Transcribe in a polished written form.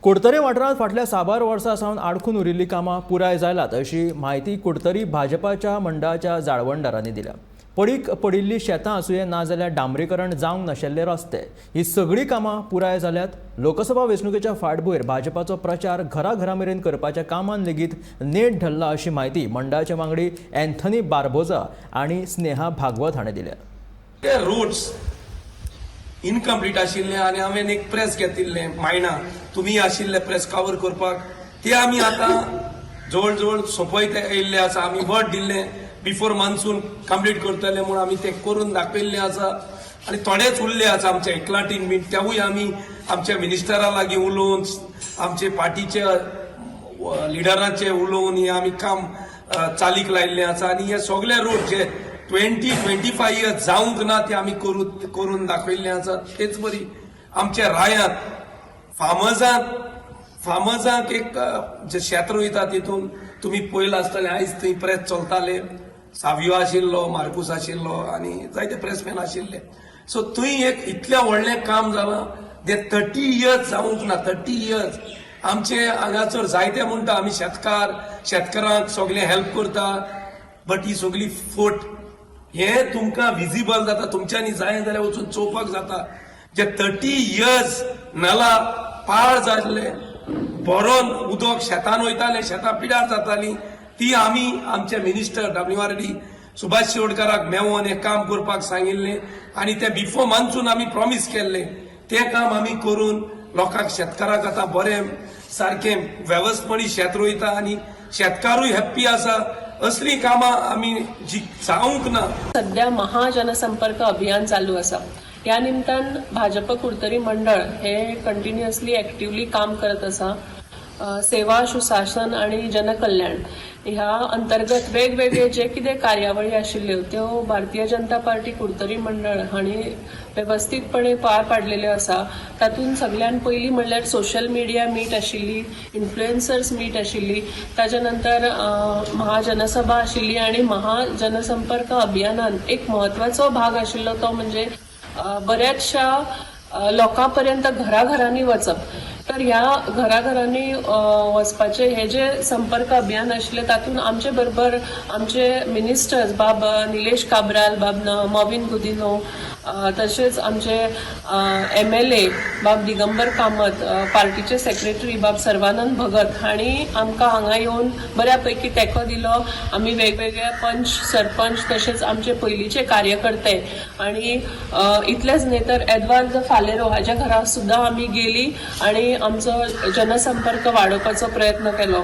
कुडतरी वाठारांत फाटल्या साबार वर्सां सावन आडखून उरिल्लीं कामां पुराय जाल्यात अशी माहिती कुडतरी भाजपाच्या मंडळाच्या जाळवणदारांनी दिल्या। पडीक पडिल्लीं शेतां आसुये ना जाल्यार डांबरीकरण जावंक नाशिल्ले रस्ते ही सगळीं कामां पुराय जाल्यात। लोकसभा वेंचणुकेच्या फाटभूंयेर भाजपाचो प्रचार घरा मेरेन करपाच्या कामान लेगीत नेट धरला अशी माहिती मंडळाचे वांगडी एंथनी बार्बोजा आनी स्नेहा भागवत हाणें दिल्या। रोड्स इनकम्प्लीट आशिल्ले आनी हांवें एक प्रेस घेतिल्ले मायना तुमी आशिल्ले प्रेस कवर करपाक ते आमी आतां जवळ जवळ सोंपयत येयल्ले आसा। आमी वर्ड दिल्ले बिफोर मान्सून कंप्लीट करतले म्हूण आमी ते करून दाखयल्ले आसा आनी थोडेच उरले आसा आमचे एकलाटीन बीन तेवूय आमी आमच्या मिनिस्टरा लागीं उलोवन आमचे पार्टीचे लिडराचे उलोवन हे आमी काम चालीक लायिल्ले आसा आनी हे सगळे रोड जे 20-25 इयर्स जावंक ना ते आमी करून दाखयल्ले आसा। तेच बरी आमच्या रायांत फार्मर्सांक एक जे शेत रोयता तितून तुमी पयला आसतले आयज थंय प्रेस चलताले सावियो आशिल्लो मार्कूस आशिल्लो आनी जायते प्रेसमॅन आशिल्ले। सो थंय एक इतलें व्हडलें काम जालां जे 30 इयर्स जावंक ना। 30 इयर्स आमचे हांगासर जायते म्हणटा आमी शेतकारांक सगळे हेल्प करता बट ही सगळी फोट हे तुमकां विजिबल जाता तुमच्यांनी जाय जाल्यार वचून चोवपाक जाता। जे 30 इयर्स नाला पाळ जाल्ले बरोन उदक शेतान वयताले शेतां पिड्यार जाताली ती आमी आमचे मिनिस्टर WRD सुभाष शिरोडकराक मेळोन हें काम करपाक सांगिल्लें आनी ते बिफोर मान्सून आमी प्रॉमिस केल्लें तें काम आमी करून लोकांक शेतकाराक आतां बरें सारकें वेवस्थपणी शेत रोयता आनी शेतकारूय हॅप्पी आसा। असली कामां आमी जी जावंक ना। सध्या महाजनसंपर्क अभियान चालू आसा। या निमतान भाजप कुडतरी मंडळ हे कंटिन्युअसली एक्टिवली काम करत आसा। सेवा सुशासन आणि जनकल्याण ह्या अंतर्गत वेगवेगळे जे कितें कार्यावळी आशिल्ल्यो त्यो भारतीय जनता पार्टी कुडतरी मंडळ हांणी व्यवस्थितपणे पार पाडलेल्यो आसा। तातूंत सगळ्यान पयली म्हणल्यार सोशल मिडिया मीट आशिल्ली, इन्फ्लुएन्सर्स मीट आशिल्ली, ताच्या नंतर महाजनसभा आशिल्ली आनी महाजनसंपर्क अभियानान एक म्हत्वाचो भाग आशिल्लो तो म्हणजे बऱ्याचशा लोकांपर्यंत घराघरांनी वचप। तर ह्या घराघरांनी वचपाचे हे जे संपर्क अभियान आशिल्ले तातूंत आमचे बरोबर आमचे मिनिस्टर्स बाब निलेश काब्राल, बाब मॉविन गुदिनो, तशेंच आमचे MLA बाब दिगंबर कामत, पार्टीचे सेक्रेटरी बाब सर्वानंद भगत हांणी आमकां हांगा येवन बऱ्यापैकी तेंको दिलो। आमी वेगवेगळे पंच सरपंच तशेंच आमचे पयलींचे कार्यकर्ते आनी इतलेंच न्ही तर एडवार्ड फालेरो हाच्या घरा सुद्दां आमी गेली आनी आमचो जनसंपर्क वाडोवपाचो प्रयत्न केलो।